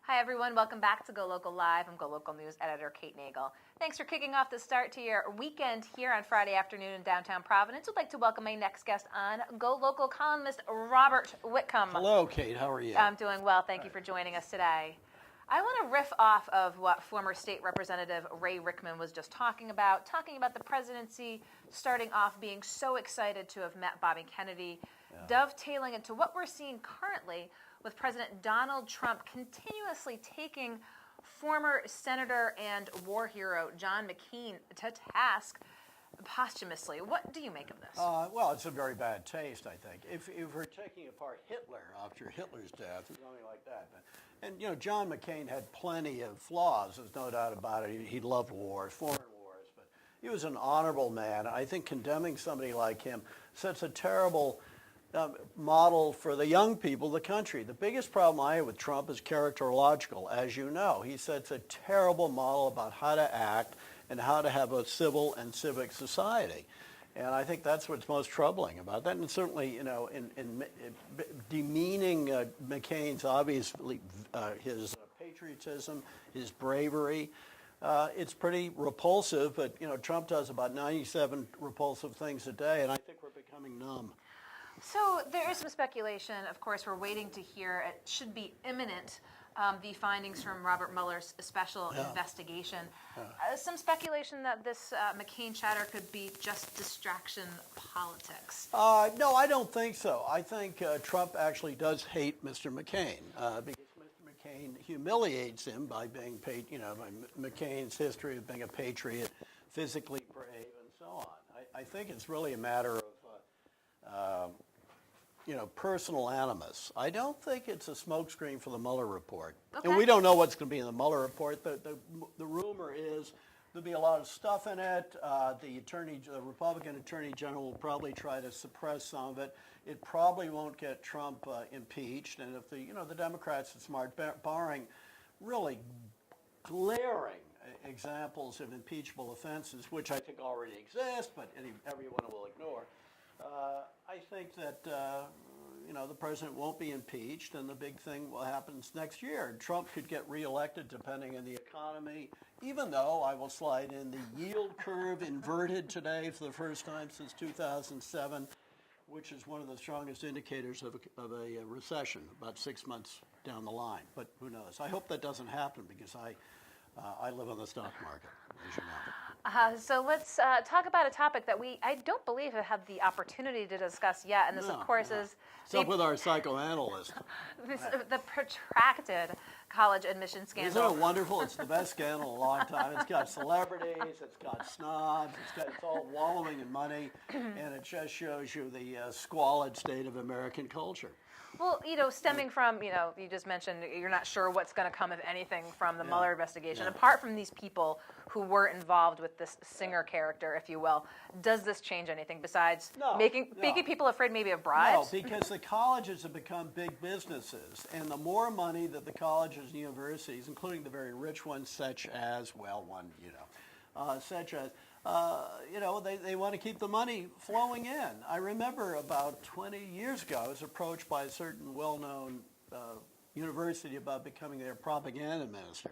Hi, everyone. Welcome back to GoLocal Live. I'm GoLocal News editor Kate Nagel. Thanks for kicking off the start to your weekend here on Friday afternoon in downtown Providence. We'd like to welcome my next guest on, GoLocal columnist Robert Whitcomb. Hello, Kate. How are you? I'm doing well. Thank you for joining us today. I want to riff off of what former State Representative Ray Whitcomb was just talking about the presidency, starting off being so excited to have met Bobby Kennedy, dovetailing into what we're seeing currently with President Donald Trump continuously taking former Senator and war hero John McCain to task posthumously. What do you make of this? Well, it's a very bad taste, I think. If we're taking apart Hitler after Hitler's death or something like that. And, you know, John McCain had plenty of flaws, there's no doubt about it. He loved wars, foreign wars, but he was an honorable man. I think condemning somebody like him sets a terrible model for the young people of the country. The biggest problem I have with Trump is characterological, as you know. He sets a terrible model about how to act and how to have a civil and civic society. And I think that's what's most troubling about that. And certainly, you know, in demeaning McCain's obviously his patriotism, his bravery, it's pretty repulsive. But, you know, Trump does about 97 repulsive things a day, and I think we're becoming numb. So there is some speculation. Of course, we're waiting to hear. It should be imminent. The findings from Robert Mueller's special investigation. Some speculation that this McCain chatter could be just distraction politics. No, I don't think so. I think Trump actually does hate Mr. McCain because Mr. McCain humiliates him by being paid. You know, by McCain's history of being a patriot, physically brave, and so on. I think it's really a matter of you know, personal animus. I don't think it's a smokescreen for the Mueller report. Okay. And we don't know what's going to be in the Mueller report. The rumor is there'll be a lot of stuff in it. The Republican Attorney General will probably try to suppress some of it. It probably won't get Trump impeached. And if the Democrats are smart, barring really glaring examples of impeachable offenses, which I think already exist, but everyone will ignore. I think that the president won't be impeached, and the big thing what happens next year. Trump could get reelected depending on the economy, even though I will slide in the yield curve inverted today for the first time since 2007, which is one of the strongest indicators of a recession about 6 months down the line. But who knows? I hope that doesn't happen because I live on the stock market, as you know. So let's talk about a topic that I don't believe have had the opportunity to discuss yet, and this, of course, is... What's up with our psychoanalyst? The protracted college admission scandal. Isn't it wonderful? It's the best scandal in a long time. It's got celebrities, it's got snobs, it's all wallowing in money, and it just shows you the squalid state of American culture. Well, stemming from, you just mentioned you're not sure what's going to come of anything from the Mueller investigation. Apart from these people who were involved with this Singer character, if you will, does this change anything besides making people afraid maybe of bribes? No, because the colleges have become big businesses, and the more money that the colleges and universities, including the very rich ones, such as, they want to keep the money flowing in. I remember about 20 years ago, I was approached by a certain well-known university about becoming their propaganda minister.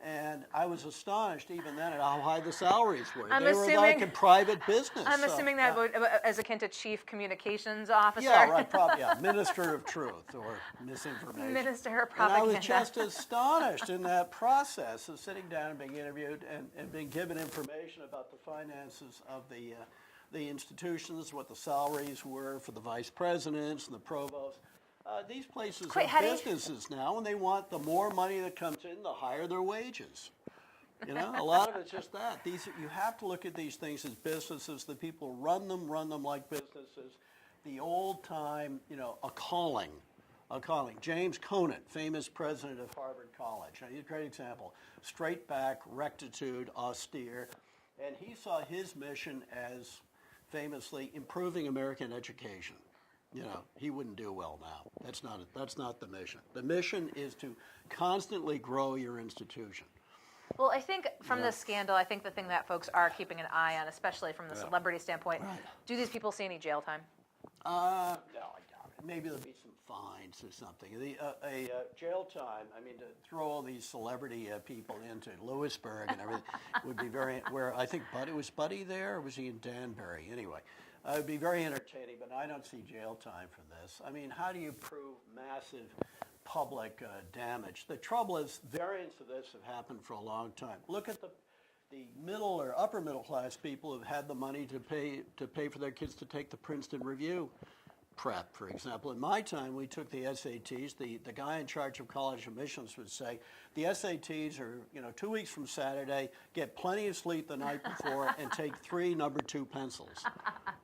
And I was astonished even then at how high the salaries were. They were like a private business. I'm assuming that as akin to chief communications officer. Yeah, right, probably, Minister of Truth or misinformation. Minister of Propaganda. And I was just astonished in that process of sitting down and being interviewed and being given information about the finances of the institutions, what the salaries were for the vice presidents and the provosts. These places are businesses now, and they want the more money that comes in, the higher their wages. A lot of it's just that. You have to look at these things as businesses. The people run them like businesses. The old time, a calling. James Conant, famous president of Harvard College. He's a great example. Straight back, rectitude, austere. And he saw his mission as famously improving American education. He wouldn't do well now. That's not the mission. The mission is to constantly grow your institution. Well, I think from this scandal, I think the thing that folks are keeping an eye on, especially from the celebrity standpoint, do these people see any jail time? No, I doubt it. Maybe there'll be some fines or something. Jail time, I mean, to throw all these celebrity people into Lewisburg and everything would be where I think was Buddy there, or was he in Danbury? Anyway, it would be very entertaining, but I don't see jail time for this. I mean, how do you prove massive public damage? The trouble is, variants of this have happened for a long time. Look at the middle or upper middle class people who've had the money to pay for their kids to take the Princeton Review prep, for example. In my time, we took the SATs. The guy in charge of college admissions would say, the SATs are, 2 weeks from Saturday, get plenty of sleep the night before, and take 3 number 2 pencils.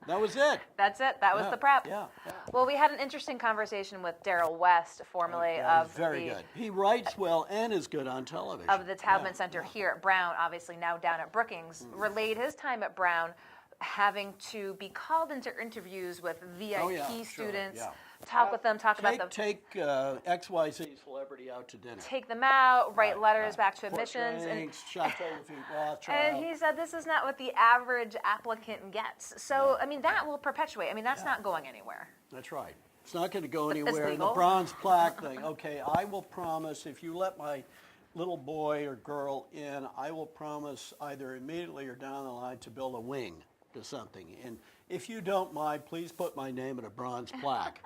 That was it. That's it. That was the prep. Yeah. Well, we had an interesting conversation with Darryl West, formerly of very good. He writes well and is good on television. Of the Taubman Center here at Brown, obviously now down at Brookings, relayed his time at Brown having to be called into interviews with VIP students, talk with them, talk about them. Take XYZ celebrity out to dinner. Take them out, write letters back to admissions. And he said this is not what the average applicant gets. So, I mean, that will perpetuate. I mean, that's not going anywhere. That's right. It's not going to go anywhere. legal. The bronze plaque thing, okay, I will promise if you let my little boy or girl in, I will promise either immediately or down the line to build a wing to something. And if you don't mind, please put my name in a bronze plaque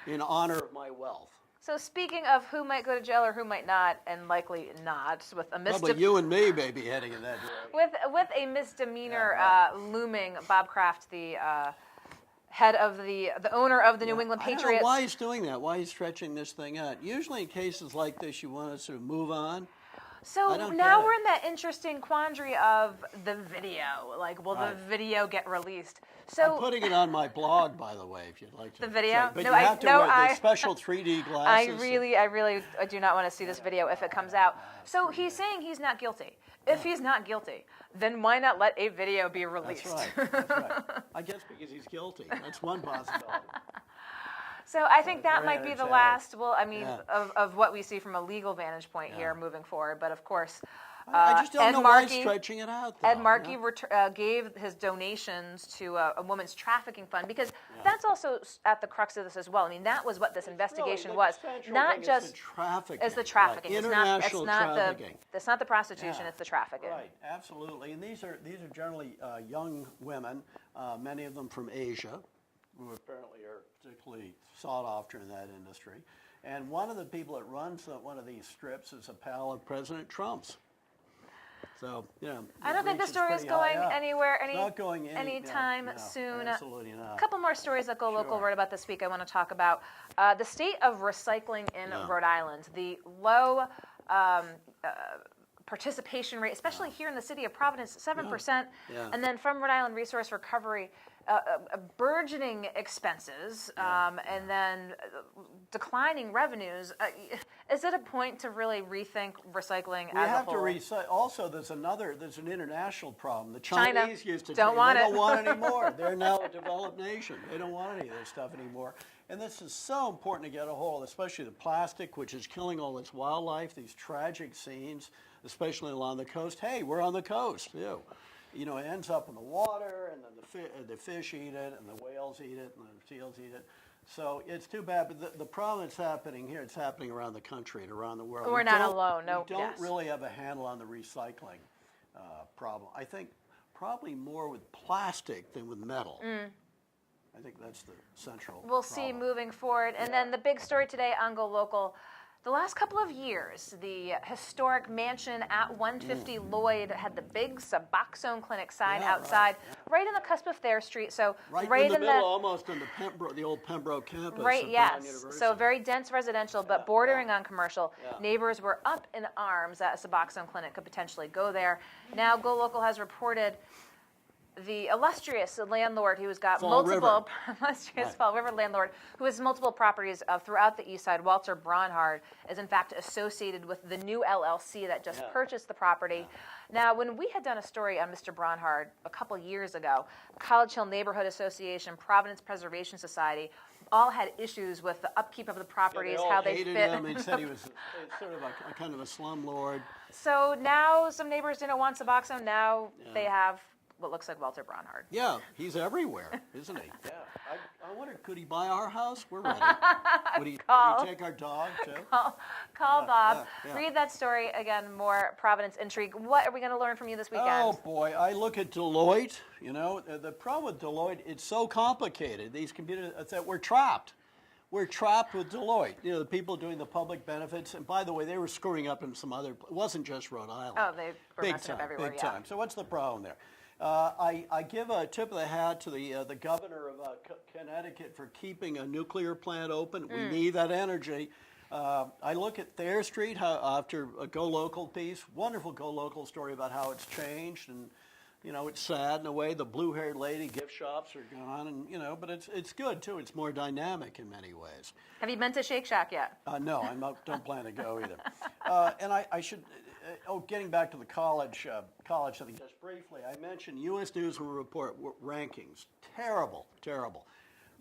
in honor of my wealth. So speaking of who might go to jail or who might not, and likely not, with a But you and me may be heading in that direction. with a misdemeanor looming, Bob Kraft, the head of the owner of the New England Patriots. I don't know why he's doing that. Why he's stretching this thing out. Usually in cases like this, you want to sort of move on. So now we're in that interesting quandary of the video. Like, will the video get released? So I'm putting it on my blog, by the way, if you'd like to. The video? Check. But you have to wear the special 3D glasses. I do not want to see this video if it comes out. So he's saying he's not guilty. If he's not guilty, then why not let a video be released? That's right. I guess because he's guilty. That's one possibility. So I think that might be the last, of what we see from a legal vantage point here moving forward. But of course, I just don't know why he's stretching it out, though. Ed Markey gave his donations to a women's trafficking fund, because that's also at the crux of this as well. I mean, that was what this investigation was. Not just trafficking. It's the trafficking. Right. International trafficking. It's not the prostitution, it's the trafficking. Right, absolutely. And these are generally young women, many of them from Asia, who apparently are particularly sought after in that industry. And one of the people that runs one of these strips is a pal of President Trump's. So, I don't think the story is going anywhere anytime soon. Absolutely not. A couple more stories that GoLocal wrote about this week I want to talk about. The state of recycling in Rhode Island, the low participation rate, especially here in the city of Providence, 7%. And then from Rhode Island Resource Recovery, burgeoning expenses and then declining revenues. Is it a point to really rethink recycling as a whole? We have to recycle. Also, there's an international problem. The Chinese used to don't want it. They don't want it anymore. They're now a developed nation. They don't want any of this stuff anymore. And this is so important to get a hold of, especially the plastic, which is killing all this wildlife, these tragic scenes, especially along the coast. Hey, we're on the coast, too. It ends up in the water, and then the fish eat it, and the whales eat it, and the seals eat it. So it's too bad, but the problem that's happening here, it's happening around the country and around the world. We're not alone. No, we don't really have a handle on the recycling problem. I think probably more with plastic than with metal. I think that's the central We'll see moving forward. And then the big story today on GoLocal. The last couple of years, the historic mansion at 150 Lloyd had the big Suboxone Clinic sign outside, right on the cusp of Thayer Street. So right in the middle, almost in the old Pembroke campus. Right, yes. So very dense residential, but bordering on commercial. Neighbors were up in arms that a Suboxone Clinic could potentially go there. Now, GoLocal has reported the illustrious landlord who's got Fall River landlord who has multiple properties throughout the east side, Walter Bronhard, is in fact associated with the new LLC that just purchased the property. Now, when we had done a story on Mr. Bronhard a couple years ago, College Hill Neighborhood Association, Providence Preservation Society, all had issues with the upkeep of the properties, how they hated fit. him. They said he was sort of a kind of a slumlord. So now some neighbors didn't want Suboxone. Now they have what looks like Walter Bronhard. Yeah, he's everywhere, isn't he? Yeah, I wonder, could he buy our house? We're ready. Would he take our dog, too? Call Bob. Yeah. Read that story again, more Providence intrigue. What are we going to learn from you this weekend? Oh, boy. I look at Deloitte. You know, the problem with Deloitte, it's so complicated. These computers, that we're trapped. We're trapped with Deloitte. You know, the people doing the public benefits. And by the way, they were screwing up in some other, it wasn't just Rhode Island. Oh, they were messing up everywhere, Big time. So what's the problem there? I give a tip of the hat to the governor of Connecticut for keeping a nuclear plant open. We need that energy. I look at Thayer Street after a GoLocal piece, wonderful GoLocal story about how it's changed, and you know it's sad in a way. The blue-haired lady gift shops are gone, and you know, but it's good too. It's more dynamic in many ways. Have you been to Shake Shack yet? No, I don't plan to go either. And I should. Getting back to the college thing just briefly, I mentioned U.S. News will report rankings. Terrible.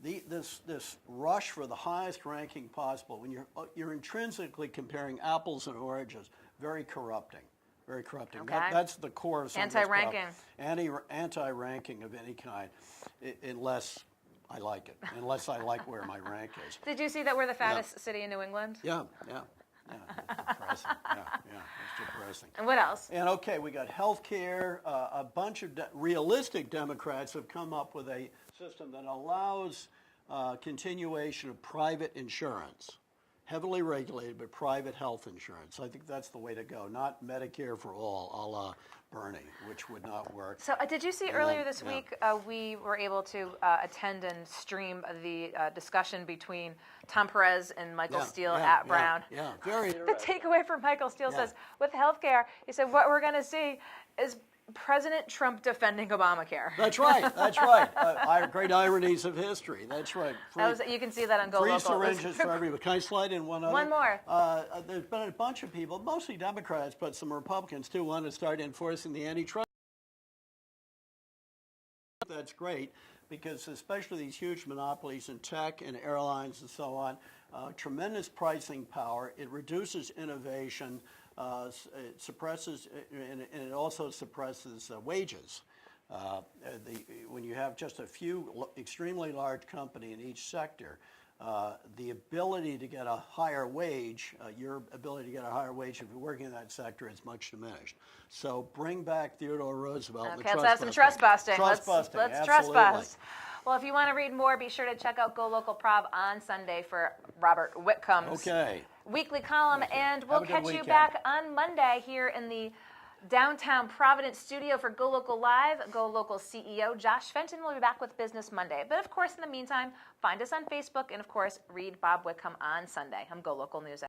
This rush for the highest ranking possible, when you're intrinsically comparing apples and oranges, very corrupting. Okay. That's the core of some anti-ranking. Anti-ranking of any kind, unless I like it, unless I like where my rank is. Did you see that we're the fattest city in New England? Yeah, it's depressing. It's depressing. And what else? And okay, we got health care. A bunch of realistic Democrats have come up with a system that allows continuation of private insurance, heavily regulated, but private health insurance. I think that's the way to go, not Medicare for all, a la Bernie, which would not work. So did you see earlier this week we were able to attend and stream the discussion between Tom Perez and Michael Steele at Brown? Yeah, very The interesting. takeaway from Michael Steele says, with healthcare, he said, what we're going to see is President Trump defending Obamacare. That's right. Great ironies of history. That's right. You can see that on GoLocal. Free syringes for everybody. Can I slide in one other? One more. There's been a bunch of people, mostly Democrats, but some Republicans too, want to start enforcing the antitrust. That's great because especially these huge monopolies in tech and airlines and so on, tremendous pricing power. It reduces innovation. It suppresses, and it also suppresses wages. When you have just a few extremely large company in each sector, the ability to get a higher wage, your ability to get a higher wage if you're working in that sector is much diminished. So bring back Theodore Roosevelt. Okay, let's have some trust busting. Let's trust bust. Well, if you want to read more, be sure to check out GoLocal Prov on Sunday for Robert Whitcomb's weekly column. And we'll catch you back on Monday here in the downtown Providence studio for GoLocal Live. GoLocal CEO Josh Fenton will be back with Business Monday. But of course, in the meantime, find us on Facebook and of course, read Bob Whitcomb on Sunday. I'm GoLocal News.